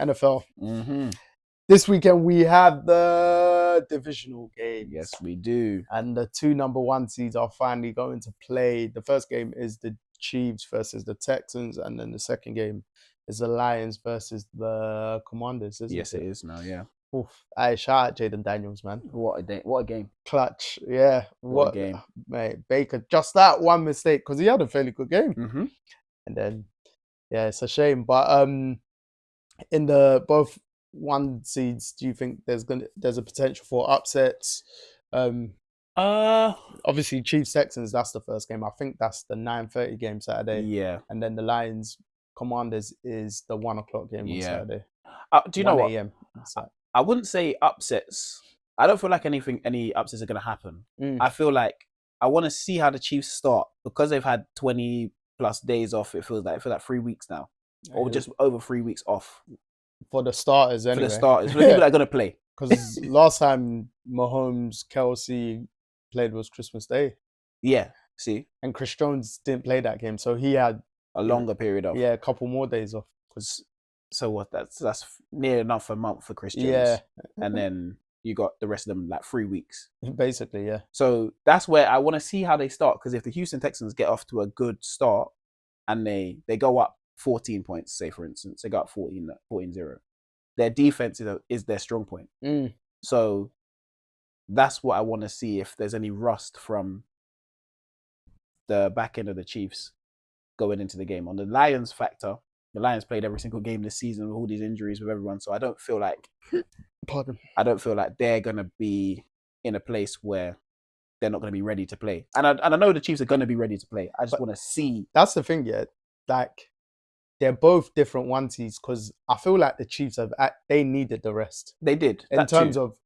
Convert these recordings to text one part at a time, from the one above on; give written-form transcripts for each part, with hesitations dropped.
NFL. Mm-hmm. This weekend we have the divisional games. Yes, we do. And the 2 number 1 seeds are finally going to play. The first game is the Chiefs versus the Texans, and then the second game is the Lions versus the Commanders. Yes, it is now. Yeah. Oof. Hey, shout out Jaden Daniels, man. What a day! What a game! Clutch, yeah. What a game, mate. Baker, just that one mistake, because he had a fairly good game, Mm-hmm. and then yeah, it's a shame. But in the both 1 seeds, do you think there's a potential for upsets? Obviously Chiefs Texans, that's the first game. I think that's the 9:30 game Saturday. Yeah. And then the Lions Commanders is the 1 o'clock game on Saturday. Do you know what? 1 a.m. I wouldn't say upsets. I don't feel like any upsets are going to happen. I feel like I want to see how the Chiefs start, because they've had 20 plus days off. It feels like 3 weeks now, or just over 3 weeks off for the starters. Anyway, for the starters, for the people that are going to play. Because last time Mahomes, Kelsey played was Christmas Day. Yeah, see, and Chris Jones didn't play that game, so he had a longer period off. Yeah, a couple more days off. So what? That's near enough a month for Chris Jones. Yeah, and then you got the rest of them like 3 weeks, basically. Yeah. So that's where I want to see how they start, because if the Houston Texans get off to a good start and they go up 14 points, say for instance, they got 14-0, their defense is their strong point. So that's what I want to see, if there's any rust from the back end of the Chiefs going into the game. On the Lions factor, the Lions played every single game this season with all these injuries with everyone, so I don't feel like they're going to be in a place where they're not going to be ready to play. And I know the Chiefs are going to be ready to play. I just want to see. That's the thing, yeah. Like, they're both different 1 seeds, because I feel like the Chiefs they needed the rest. They did. In terms of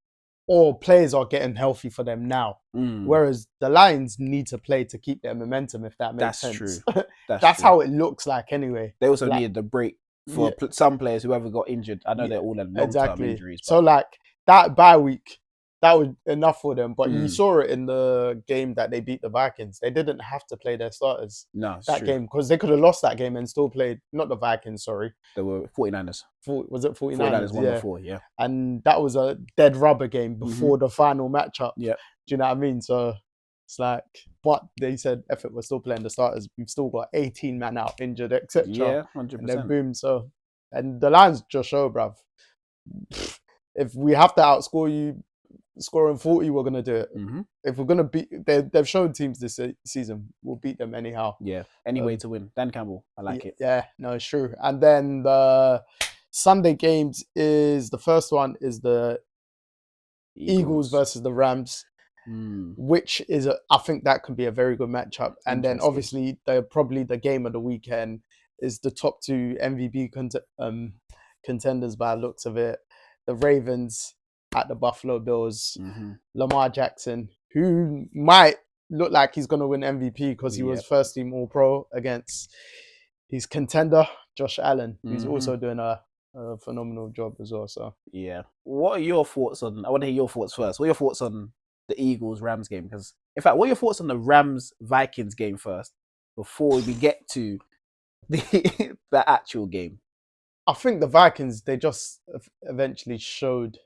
all players are getting healthy for them now. Whereas the Lions need to play to keep their momentum, if that makes sense. True. That's true. how it looks like anyway. They also needed the break for some players who ever got injured. I know they're all in long-term injuries. But... So like that bye week, that was enough for them. But you saw it in the game that they beat the Vikings. They didn't have to play their starters that game, because they could have lost that game and still played, not the Vikings, sorry. They were 49ers. Was it 49ers? 49ers won before, yeah. And that was a dead rubber game before the final matchup. Yeah. Do you know what I mean? So it's like, but they said, F it, we're still playing the starters. We've still got 18 man out injured, etc. Yeah, 100%. And then boom, so. And the Lions just show, bruv. If we have to outscore you, scoring 40, we're going to do it. If we're going to beat... They've shown teams this season, we'll beat them anyhow. Yeah, any way to win. Dan Campbell, I like it. Yeah, no, it's true. And then the Sunday games is... The first one is the Eagles versus the Rams, which is... I think that could be a very good matchup. And then obviously, probably the game of the weekend is the top 2 MVP contenders by the looks of it. The Ravens at the Buffalo Bills. Lamar Jackson, who might look like he's going to win MVP because he was first team All-Pro against his contender, Josh Allen, who's also doing a phenomenal job as well. So yeah. What are your thoughts on... I want to hear your thoughts first. What are your thoughts on the Eagles-Rams game? Because, in fact, what are your thoughts on the Rams-Vikings game first, before we get to the actual game? I think the Vikings, they just eventually showed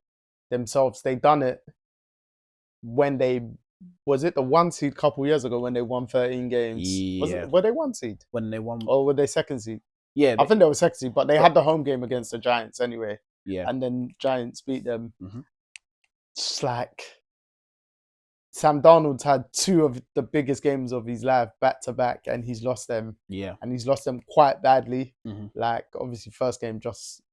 themselves. They done it when was it the 1 seed couple years ago when they won 13 games? Were they 1 seed? When they won, or were they 2nd seed? Yeah, I think they were 2nd seed, but they had the home game against the Giants anyway. Yeah, and then Giants beat them. It's like Sam Darnold's had 2 of the biggest games of his life back to back, and he's lost them. Yeah, and he's lost them quite badly. Like, obviously, first game just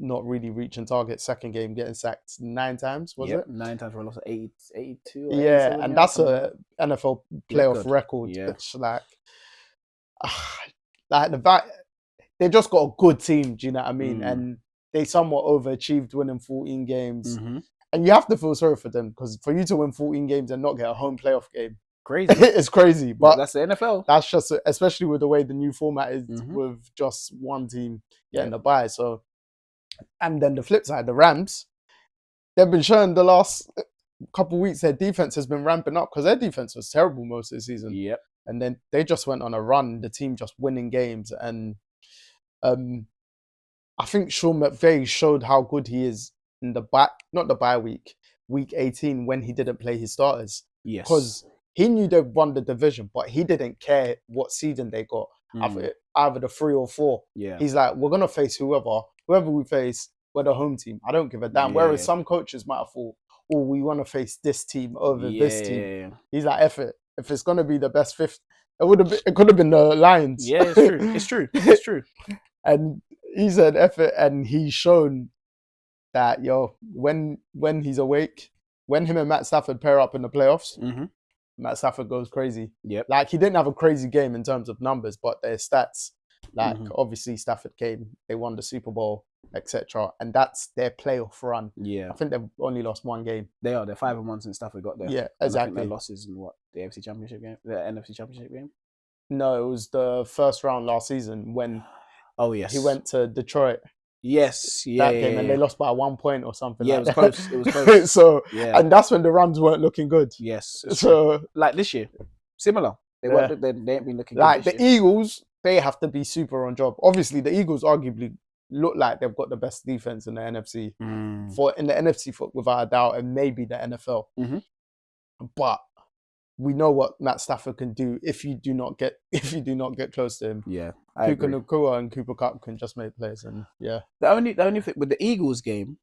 not really reaching target. Second game getting sacked 9 times. Was it 9 times for a loss of 82? Yeah, and that's a NFL playoff record. Yeah, it's like they just got a good team. Do you know what I mean? And they somewhat overachieved, winning 14 games. And you have to feel sorry for them, because for you to win 14 games and not get a home playoff game, crazy. It's crazy. But that's the NFL. That's just, especially with the way the new format is, with just one team getting the bye. So, and then the flip side, the Rams, they've been showing the last couple of weeks their defense has been ramping up, because their defense was terrible most of the season. Yep. And then they just went on a run, the team just winning games. And I I think Sean McVay showed how good he is in not the bye week 18 when he didn't play his starters. Yes. Because he knew they won the division, but he didn't care what seeding they got. Either the 3 or 4. Yeah. He's like, we're gonna face whoever we face, we're the home team. I don't give a damn. Yeah, Whereas yeah. some coaches might have thought, oh, we want to face this team over this team. Yeah. He's like, F it. If it's gonna be the best fifth, it could have been the Lions. Yeah, it's true. It's true. It's true. And he said F it, and he's shown that when he's awake, when him and Matt Stafford pair up in the playoffs, Mm-hmm. Matt Stafford goes crazy. Yep. Like, he didn't have a crazy game in terms of numbers, but their stats, like, obviously Stafford came, they won the Super Bowl, etc. And that's their playoff run. Yeah. I think they've only lost one game. They're 5-1 since Stafford got there. Yeah, And exactly. I think their losses in the AFC Championship game, the NFC Championship game. No, it was the first round last season when yes, he went to Detroit. Yes, That game, and they lost by 1 point or something. Yeah, like it was that. close. It was close. So, yeah, and that's when the Rams weren't looking good. yes. So, like this year, similar. They weren't. They ain't been looking like good. The Eagles, they have to be super on job. Obviously, the Eagles arguably look like they've got the best defense in the NFC without a doubt, and maybe the NFL. But we know what Matt Stafford can do if you do not get close to him. Yeah, Puka Nacua and Cooper Kupp can just make plays, and yeah. The only thing with the Eagles game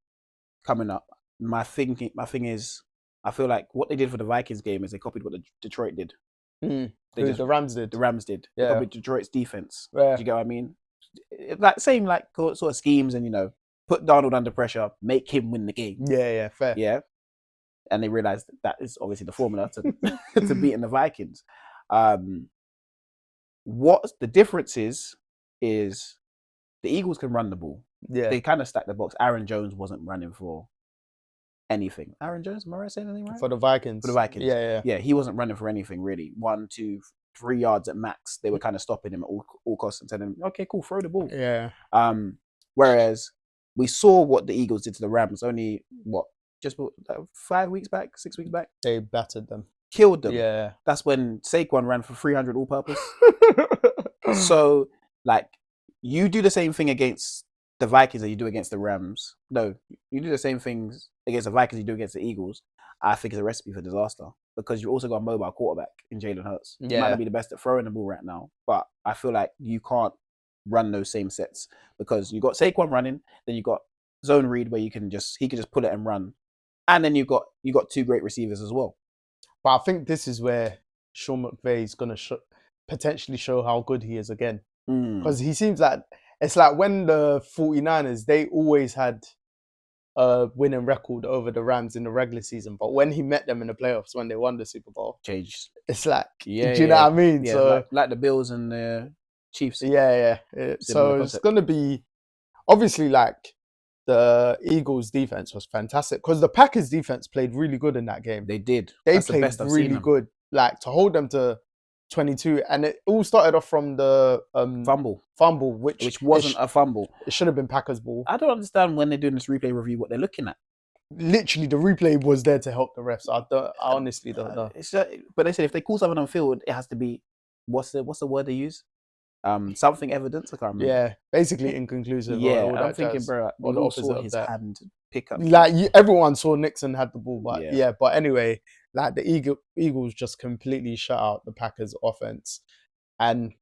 coming up, my thing is, I feel like what they did for the Vikings game is they copied what the Detroit did. The Rams did. The Rams did. Yeah. They copied Detroit's defense. Yeah. Do you get what I mean? Like same like sort of schemes, and put Darnold under pressure, make him win the game. Yeah, fair. Yeah. And they realized that is obviously the formula to beating the Vikings. What the difference is the Eagles can run the ball. Yeah. They kind of stacked the box. Aaron Jones wasn't running for anything. Aaron Jones, am I right saying anything right? For the Vikings. Yeah, he wasn't running for anything really. 1, 2, 3 yards at max. They were kind of stopping him at all costs and telling him, okay, cool, throw the ball. Yeah. Whereas we saw what the Eagles did to the Rams only, just 5 weeks back, 6 weeks back? They battered them. Killed them. Yeah. That's when Saquon ran for 300 all-purpose. So, like, you do the same thing against the Vikings that you do against the Rams. No, you do the same things against the Vikings you do against the Eagles. I think it's a recipe for disaster because you've also got a mobile quarterback in Jalen Hurts. He might not be the best at throwing the ball right now, but I feel like you can't run those same sets because you got Saquon running, then you got zone read where he can just pull it and run, and then you got 2 great receivers as well. But I think this is where Sean McVay is gonna potentially show how good he is again, because he seems like it's like when the 49ers, they always had a winning record over the Rams in the regular season, but when he met them in the playoffs when they won the Super Bowl, changed. It's like, do you know what I mean? Yeah, so like the Bills and the Chiefs. Yeah. So it's gonna be obviously like the Eagles' defense was fantastic because the Packers' defense played really good in that game. They did. They played really good. Like to hold them to 22, and it all started off from the fumble, which wasn't a fumble. It should have been Packers' ball. I don't understand when they're doing this replay review what they're looking at. Literally, the replay was there to help the refs. I honestly don't know. But they said if they call something on field, it has to be what's the word they use? Something evidence. I can't remember. Yeah, basically inconclusive. Yeah, I'm thinking, bro, we all saw his hand pick up. Like everyone saw Nixon had the ball, but but anyway, like the Eagles just completely shut out the Packers' offense, and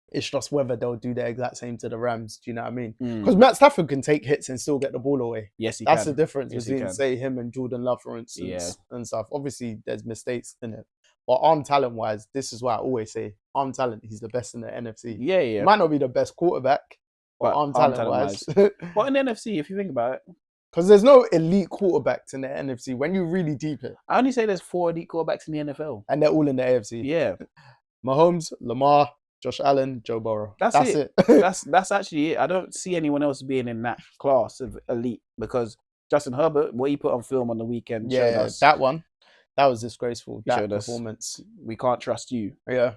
it's just whether they'll do the exact same to the Rams. Do you know what I mean? Because Matt Stafford can take hits and still get the ball away. Yes, That's the difference between, say, him and Jordan Love, for instance, and stuff. Obviously, there's mistakes in it. But arm talent-wise, this is why I always say, arm talent, he's the best in the NFC. Yeah. He might not be the best quarterback, but arm talent-wise. But in the NFC, if you think about it. Because there's no elite quarterbacks in the NFC when you really deep it. I only say there's 4 elite quarterbacks in the NFL. And they're all in the AFC. Yeah. Mahomes, Lamar, Josh Allen, Joe Burrow. That's it. That's actually it. I don't see anyone else being in that class of elite because Justin Herbert, what he put on film on the weekend, showed us, that one. That was disgraceful. That performance. We can't trust you. Yeah.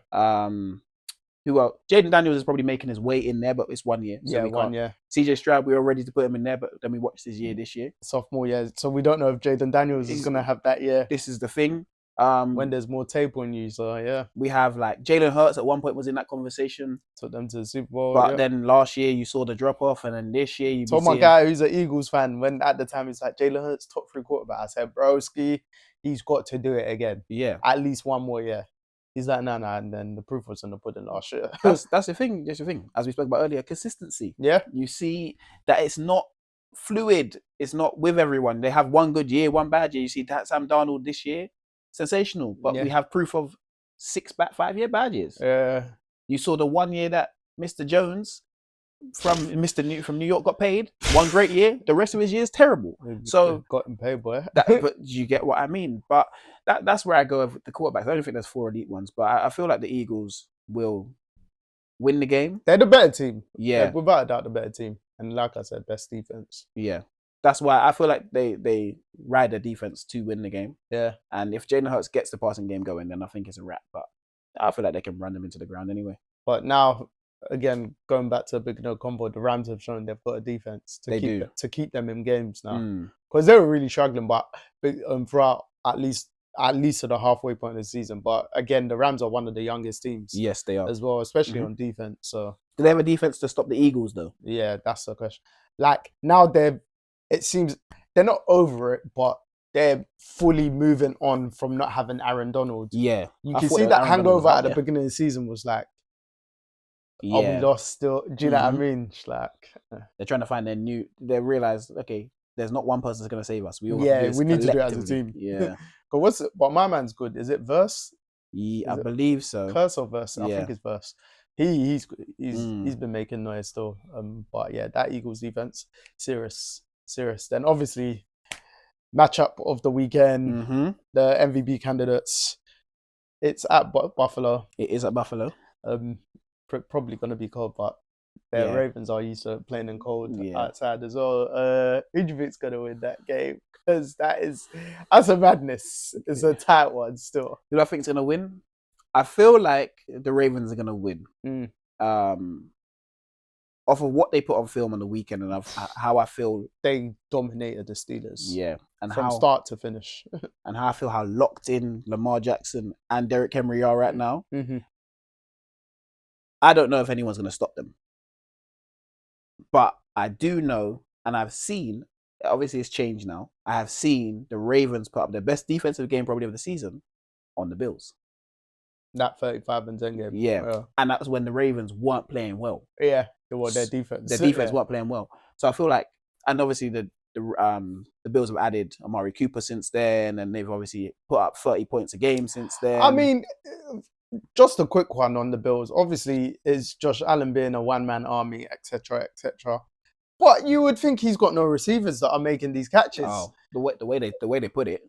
Who else? Jaden Daniels is probably making his way in there, but it's 1 year. So 1 year. CJ Stroud, we were ready to put him in there, but then we watched his year this year. Sophomore year. So we don't know if Jaden Daniels is going to have that year. This is the thing. when there's more tape on you. So yeah, we have like Jalen Hurts at one point was in that conversation. took them to the Super Bowl. But yeah. then last year you saw the drop off, and then this year you told my guy who's an Eagles fan when at the time he's like Jalen Hurts top 3 quarterback. I said, broski, he's got to do it again. Yeah, at least one more year. He's like, no, and then the proof was in the pudding last year. that's the thing. That's the thing. As we spoke about earlier, consistency. Yeah, you see that it's not fluid. It's not with everyone. They have one good year, one bad year. You see that Sam Darnold this year, sensational. But we have proof of 5-year bad years. Yeah, you saw the 1 year that Mr. Jones from New York got paid. One great year. The rest of his year is terrible. So got him paid, boy. but you get what I mean. But that's where I go with the quarterbacks. I don't think there's 4 elite ones, but I feel like the Eagles will win the game. They're the better team. Yeah, they're without a doubt the better team. And like I said, best defense. Yeah, that's why I feel like they ride their defense to win the game. Yeah, and if Jalen Hurts gets the passing game going, then I think it's a wrap. But I feel like they can run them into the ground anyway. But now, again, going back to a big no combo, the Rams have shown they've got a defense to keep them in games now, because they were really struggling, but throughout at least to the halfway point of the season. But again, the Rams are one of the youngest teams. Yes, they are as well, especially on defense. So do they have a defense to stop the Eagles though? Yeah, that's the question. Like now, it seems they're not over it, but they're fully moving on from not having Aaron Donald. Yeah, you can see that hangover at the beginning of the season was like, we lost still. Do you know what I mean? It's like they're trying to find their new. They realize, okay, there's not one person that's going to save us. We all we need to do it as a team. Yeah. But my man's good. Is it Verse? Yeah, I believe so. Curse or Verse? I think it's Verse. He's been making noise still. But yeah, that Eagles defense, serious. Then obviously, matchup of the weekend, the MVP candidates. It's at Buffalo. It is at Buffalo. Probably going to be cold, but the Ravens are used to playing in cold outside as well. Who do you think's going to win that game? Because that's a madness. It's a tight one still. Who I think's going to win? I feel like the Ravens are going to win. Off of what they put on film on the weekend and how I feel they dominated the Steelers. Yeah, and from start to finish, and how I feel how locked in Lamar Jackson and Derrick Henry are right now. I don't know if anyone's going to stop them, but I do know, and I've seen. Obviously, it's changed now. I have seen the Ravens put up their best defensive game probably of the season on the Bills. That 35-10 game. Yeah, and that was when the Ravens weren't playing well. Yeah, their defense. Their defense weren't playing well. So I feel like, and obviously the Bills have added Amari Cooper since then, and they've obviously put up 30 points a game since then. I mean, just a quick one on the Bills. Obviously, is Josh Allen being a one-man army, etc., etc. But you would think he's got no receivers that are making these catches. Oh, the way they put it.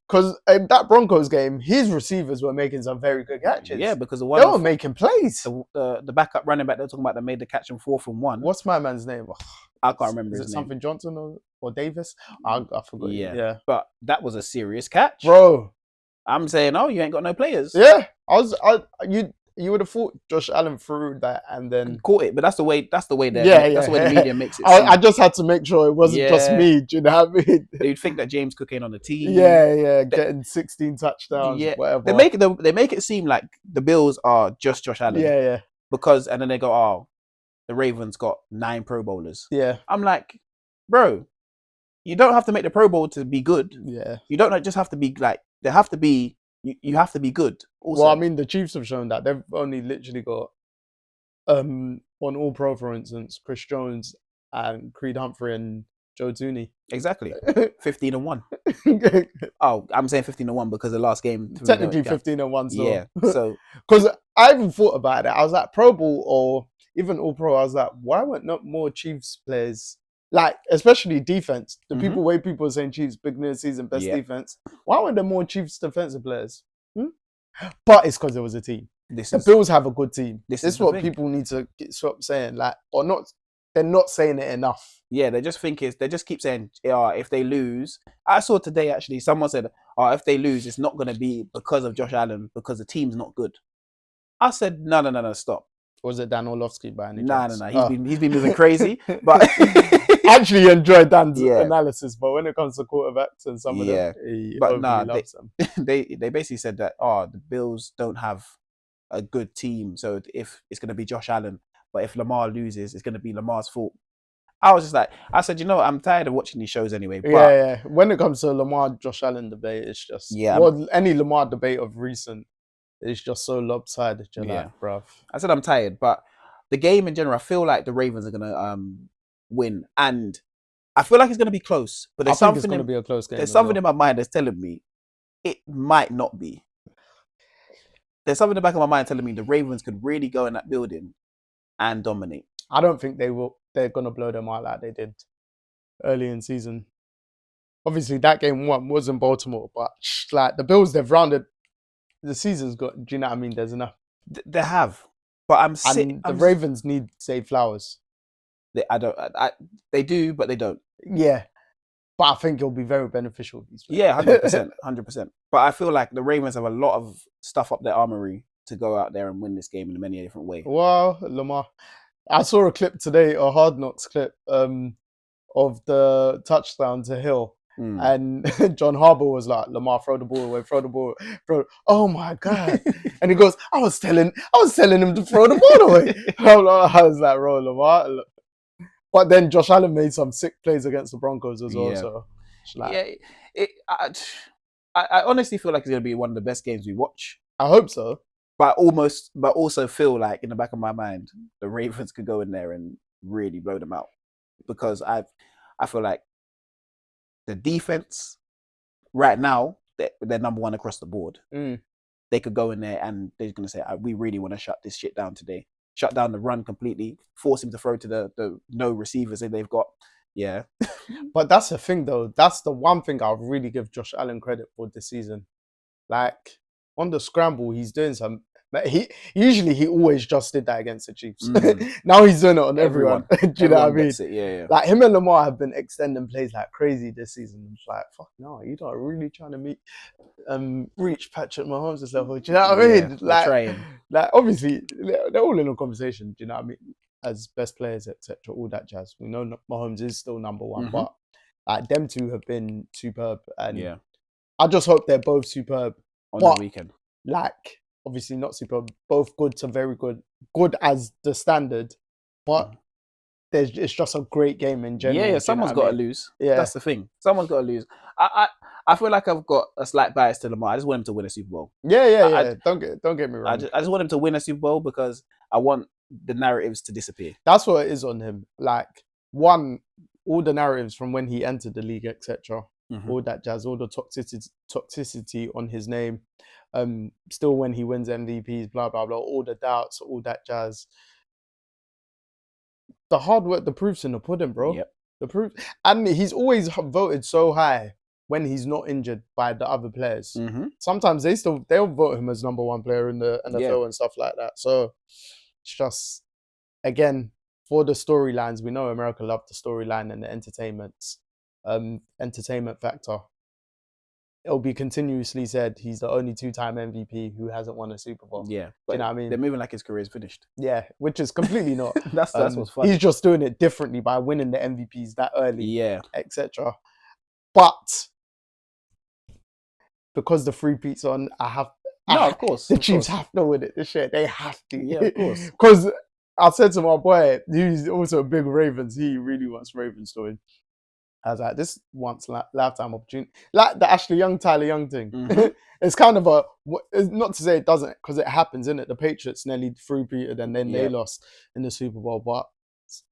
Because in that Broncos game, his receivers were making some very good catches. Yeah, because they were making plays. The backup running back they're talking about that made the catch in 4th and 1. What's my man's name? I can't remember his name. Is it something Johnson or Davis? I forgot. Yeah, but that was a serious catch, bro. I'm saying, you ain't got no players. Yeah, you would have thought Josh Allen threw that and then caught it, but that's the way. That's the way the media makes it. I just had to make sure it wasn't just me. Do you know what I mean? You'd think that James Cook ain't on the team. Yeah, getting 16 touchdowns. Yeah, whatever. They make it seem like the Bills are just Josh Allen. Yeah. Because and then they go, the Ravens got 9 Pro Bowlers. Yeah, I'm like, bro, you don't have to make the Pro Bowl to be good. Yeah, you don't just have to be like. They have to be. You have to be good. Also. Well, I mean, the Chiefs have shown that they've only literally got on All Pro, for instance, Chris Jones and Creed Humphrey and Joe Tooney. Exactly, 15-1. I'm saying 15-1 because the last game technically 15-1. So. Yeah, so because I even thought about it. I was like, Pro Bowl or even All Pro. I was like, why weren't not more Chiefs players? Like, especially defense. The people are saying Chiefs, beginning of the season, best defense. Why weren't there more Chiefs defensive players? But it's because there was a team. The Bills have a good team. This is what people need to stop saying. Like, or not, they're not saying it enough. Yeah, they just keep saying, if they lose. I saw today, actually, someone said, if they lose, it's not going to be because of Josh Allen, because the team's not good. I said, no, stop. Was it Dan Orlovsky by any chance? No. He's been moving crazy, but actually enjoy Dan's Yeah. analysis, but when it comes to quarterbacks and some of them, he overly loves them. they basically said that the Bills don't have a good team, so if it's going to be Josh Allen, but if Lamar loses, it's going to be Lamar's fault. I was just like, I said, you know, I'm tired of watching these shows anyway. But Yeah. When it comes to Lamar Josh Allen debate, it's just any Lamar debate of recent, it's just so lopsided. You're like, bruv. I said I'm tired, but the game in general, I feel like the Ravens are gonna win, and I feel like it's gonna be close. But there's something it's gonna be a close game. There's something in my mind that's telling me it might not be. There's something in the back of my mind telling me the Ravens could really go in that building and dominate. I don't think they will. They're gonna blow them out like they did early in season. Obviously, that game one was in Baltimore, but like the Bills, they've rounded. The season's got. Do you know what I mean? There's enough. They have, but the Ravens need Zay Flowers. They do, but they don't. Yeah, but I think it'll be very beneficial. 100%. But I feel like the Ravens have a lot of stuff up their armory to go out there and win this game in many different ways. Well, Lamar, I saw a clip today, a Hard Knocks clip, of the touchdown to Hill. And John Harbaugh was like, Lamar, throw the ball away, throw the ball, throw. Oh my God. And he goes, I was telling him to throw the ball away. I was like, bro, Lamar. But then Josh Allen made some sick plays against the Broncos as well. So, I honestly feel like it's going to be one of the best games we watch. I hope so. But also feel like in the back of my mind, the Ravens could go in there and really blow them out. Because I feel like the defense right now, they're number one across the board. They could go in there and they're going to say, we really want to shut this shit down today. Shut down the run completely, force him to throw to the no receivers that they've got. Yeah. But that's the thing, though. That's the one thing I'll really give Josh Allen credit for this season. Like, on the scramble, he's doing some... Like, he always just did that against the Chiefs. Now he's doing it on everyone. Do you know what I mean? Yeah. Like, him and Lamar have been extending plays like crazy this season. It's like, fuck no, you're not really trying to reach Patrick Mahomes' level. Do you know what I mean? Like, obviously, they're all in a conversation. Do you know what I mean? As best players, etc., all that jazz. We know Mahomes is still number one, but like them two have been superb, and I just hope they're both superb on the weekend. Like, obviously not superb, both good to very good, good as the standard, but it's just a great game in general. Yeah, someone's got to lose. Yeah, that's the thing. Someone's got to lose. I feel like I've got a slight bias to Lamar. I just want him to win a Super Bowl. Yeah. Don't get me wrong. I just want him to win a Super Bowl because I want the narratives to disappear. That's what it is on him. Like, all the narratives from when he entered the league, etc., all that jazz, all the toxicity on his name. Still when he wins MVPs, blah blah blah, all the doubts, all that jazz. The hard work, the proof's in the pudding, bro. Yep. The proof, and he's always voted so high when he's not injured by the other players. Sometimes they'll vote him as number one player in the NFL and stuff like that. So it's just, again, for the storylines, we know America loved the storyline and the entertainment factor. It'll be continuously said he's the only two-time MVP who hasn't won a Super Bowl. Yeah. Do you know what I mean? They're moving like his career's finished. Yeah, which is completely not. That's what's funny. He's just doing it differently by winning the MVPs that early. Yeah. Etc. But because the free peat's on, of course. The Chiefs have to win it this year. They have to. Yeah, of course. Because I said to my boy, who's also a big Ravens, he really wants Ravens to win. I was like, this once lifetime opportunity. Like the Ashley Young, Tyler Young thing. It's kind of not to say it doesn't, because it happens, isn't it? The Patriots nearly three-peated and then they lost in the Super Bowl. But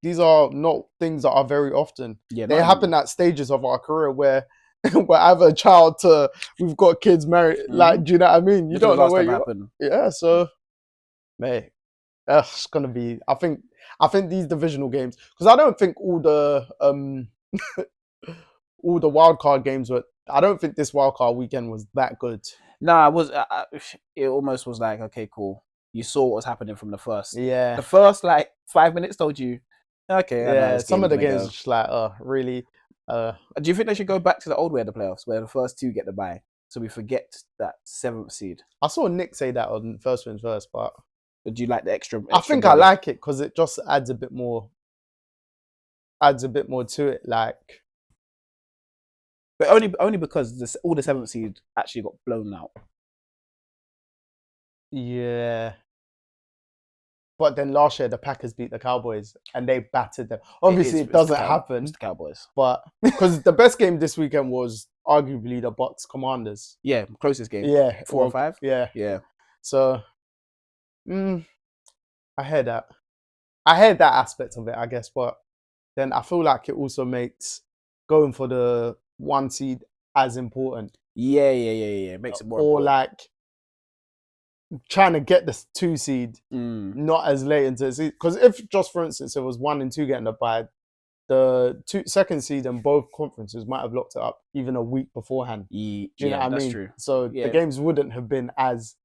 these are not things that are very often. Yeah, they happen at stages of our career where we're either a child to we've got kids married. Like, do you know what I mean? You don't know where you happen. Yeah, so, mate, it's going to be, I think these divisional games, because I don't think all the wildcard games were. I don't think this wildcard weekend was that good. No, it was. It almost was like, okay, cool. You saw what was happening from the first. Yeah. The first 5 minutes told you, okay. Yeah. Some of the games just like, really. Do you think they should go back to the old way of the playoffs, where the first two get the bye, so we forget that 7th seed? I saw Nick say that on First Wins First, but do you like the extra? I think I like it because it just adds a bit more. adds a bit more to it. Like, but only because all the 7th seed actually got blown out. yeah. But then last year the Packers beat the Cowboys and they battered them. Obviously, it doesn't happen. It's the Cowboys. But because the best game this weekend was arguably the Bucs Commanders. Yeah, closest game. Yeah, 4 or 5. Yeah. So, I heard that. I heard that aspect of it, I guess. But then I feel like it also makes going for the 1 seed as important. Yeah. It makes it more or important. like trying to get the 2 seed not as late into the season. Because if just for instance it was 1 and 2 getting the bye, the 2nd seed in both conferences might have locked it up even a week beforehand. Do you know what I mean? True. So the games wouldn't have been as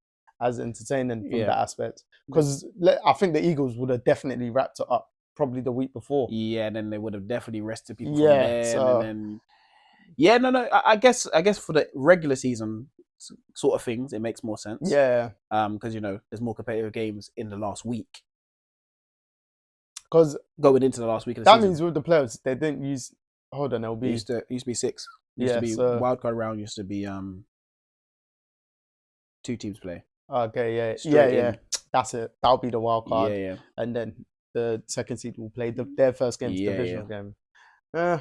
entertaining from that aspect. Because I think the Eagles would have definitely wrapped it up probably the week before. Yeah, and then they would have definitely rested people from there. And then, I guess for the regular season sort of things, it makes more sense. Yeah. Because there's more competitive games in the last week. Because going into the last week of the that season. means with the playoffs, they didn't use. Hold on, it'll be. It used to be 6. Used to be wildcard round. Used to be 2 teams play. Okay, yeah. That's it. That'll be the wild card. Yeah. And then the 2nd seed will play their first game's divisional game. Yeah.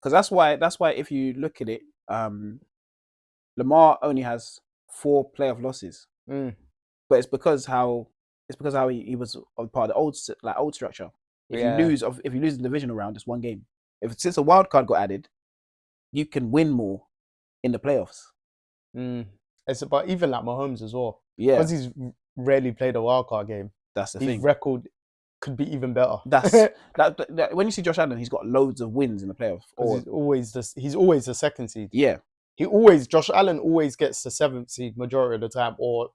Because that's why if you look at it, Lamar only has 4 playoff losses. But it's because how he was part of the old structure. If you lose the divisional round, it's 1 game. Since a wild card got added, you can win more in the playoffs. It's about even like Mahomes as well. Yeah, because he's rarely played a wild card game. That's the thing. His record could be even better. That's that. When you see Josh Allen, he's got loads of wins in the playoffs. He's always the 2nd seed. Yeah, Josh Allen always gets the 7th seed majority of the time, or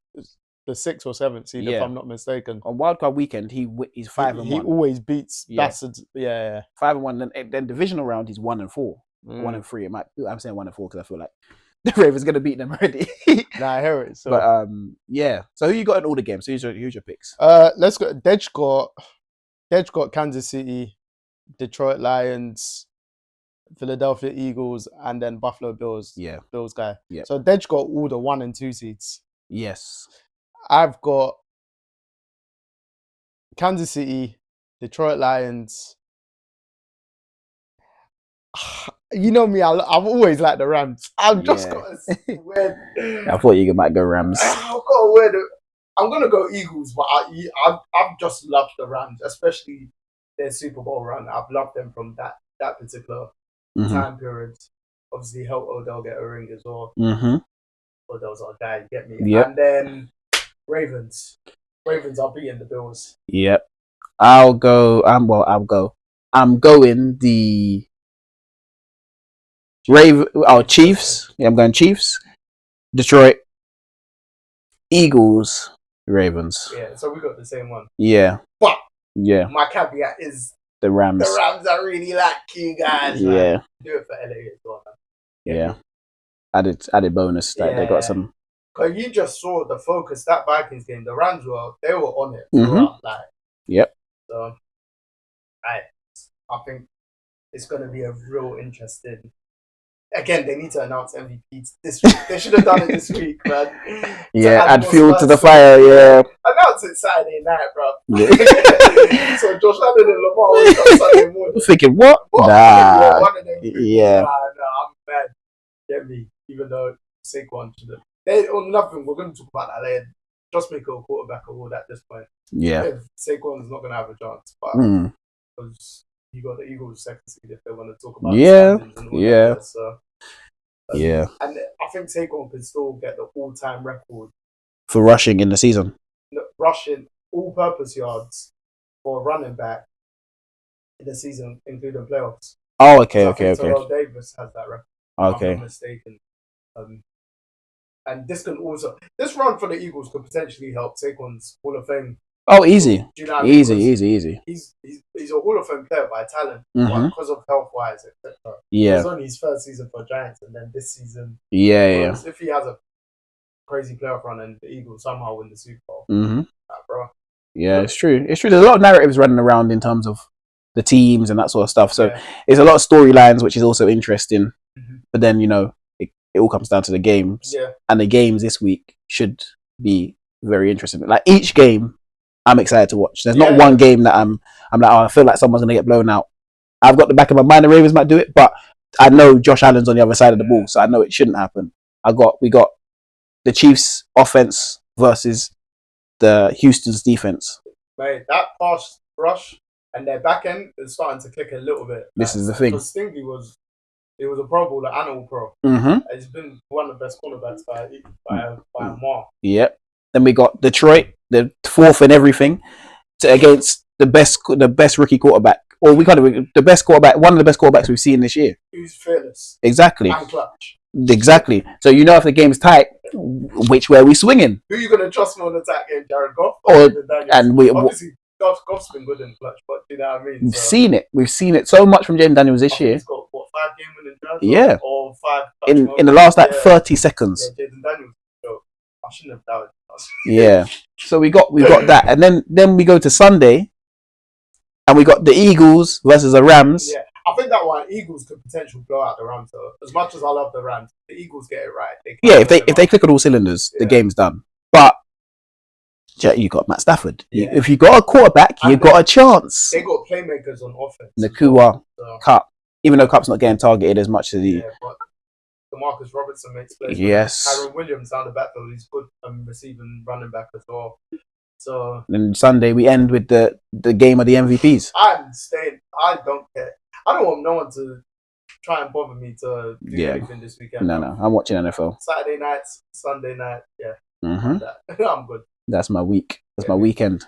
the 6th or 7th seed if I'm not mistaken. On wildcard weekend, he's 5-1. He always beats bastards. 5-1. Then divisional round, he's 1-4, 1-3. I'm saying 1-4 because I feel like the Ravens gonna beat them already. Nah, I hear it. So. But So who you got in all the games? So who's your picks? Let's go. Dej got Kansas City, Detroit Lions, Philadelphia Eagles, and then Buffalo Bills. Yeah, Bills guy. Yeah. So Dej got all the 1 and 2 seeds. Yes. I've got Kansas City, Detroit Lions. You know me, I've always liked the Rams. I've just got a weird. I thought you might go Rams. I've got a weird. I'm gonna go Eagles, but I've just loved the Rams, especially their Super Bowl run. I've loved them from that particular time period. Obviously, helped Odell get a ring as well. Odell's our guy, you get me. Yep. And then Ravens are beating the Bills. Yep. I'll go. I'm going the Chiefs. Yeah, I'm going Chiefs. Detroit. Eagles. Ravens. Yeah, so we got the same one. Yeah. But my caveat is the Rams. The Rams are really like you guys. Yeah. Man. Do it for LA as well, man. Yeah. Added bonus that they got some. Because you just saw the focus, that Vikings game, the Rams were on it. Yep. So, I think it's going to be a real interesting. Again, they need to announce MVPs this week. They should have done it this week, man. Add fuel to the fire, Announce it Saturday night, bro. Yeah. So Josh Allen and Lamar was on Sunday morning. Thinking, what? Nah. One of them. Yeah. I'm mad. Get me. Even though Saquon should have. Nothing. We're going to talk about that later. Just make a quarterback award at this point. Yeah. If Saquon is not going to have a chance. But because you got the Eagles 2nd seed if they want to talk about that, so. Yeah. And I think Saquon can still get the all-time record for rushing in the season. Rushing all-purpose yards for a running back in the season, including playoffs. Oh, okay. Terrell Davis has that record. Okay. If I'm not mistaken. And this run for the Eagles could potentially help Saquon's Hall of Fame. Oh, easy. Do you know what easy. He's a Hall of Fame player by talent, because of health-wise, etc. Yeah. It was only his first season for Giants, and then this season. Yeah. If he has a crazy playoff run and the Eagles somehow win the Super Bowl, bro. Yeah, it's true. There's a lot of narratives running around in terms of the teams and that sort of stuff. So it's a lot of storylines, which is also interesting. But then, you know, it all comes down to the games. And the games this week should be very interesting. Like each game, I'm excited to watch. There's not one game that I'm like, oh, I feel like someone's gonna get blown out. I've got the back of my mind the Ravens might do it, but I know Josh Allen's on the other side of the ball, so I know it shouldn't happen. We got the Chiefs offense versus the Houston's defense. Mate, that pass rush and their back end is starting to click a little bit. This is the thing. Because Stingley was a Pro Bowler and All Pro. He's been one of the best cornerbacks by a mile. Yep. Then we got Detroit, the fourth in everything, against the best rookie quarterback. Or we got the best quarterback, one of the best quarterbacks we've seen this year. Who's fearless. Exactly. And clutch. Exactly. So you know if the game's tight, which way are we swinging? Who are you going to trust more on the attack game, Jared Goff? Obviously, Goff's been good in clutch, but you know what I mean? We've seen it. We've seen it so much from Jaden Daniels this year. He's got, 5 game winning drives? Yeah. Or 5 in the last 30 seconds. Yeah, Jaden Daniels. So I shouldn't have doubted. Yeah. So we got that. And then we go to Sunday and we got the Eagles versus the Rams. Yeah. I think that one, Eagles could potentially blow out the Rams. Though. As much as I love the Rams, the Eagles get it right. If they click on all cylinders, the game's done. But you got Matt Stafford. Yeah. If you got a quarterback, you got a chance. They got playmakers on offense. Nakua, Cup, even though Cup's not getting targeted as much as he. Yeah, but DeMarcus Robertson makes plays. Yes. Kyron Williams down the backfield, he's good receiving running back as well. So. And Sunday we end with the game of the MVPs. I'm staying. I don't care. I don't want no one to try and bother me to do anything this weekend. No. I'm watching NFL. Saturday nights, Sunday night. Yeah. I'm I'm good. That's my week. That's my weekend.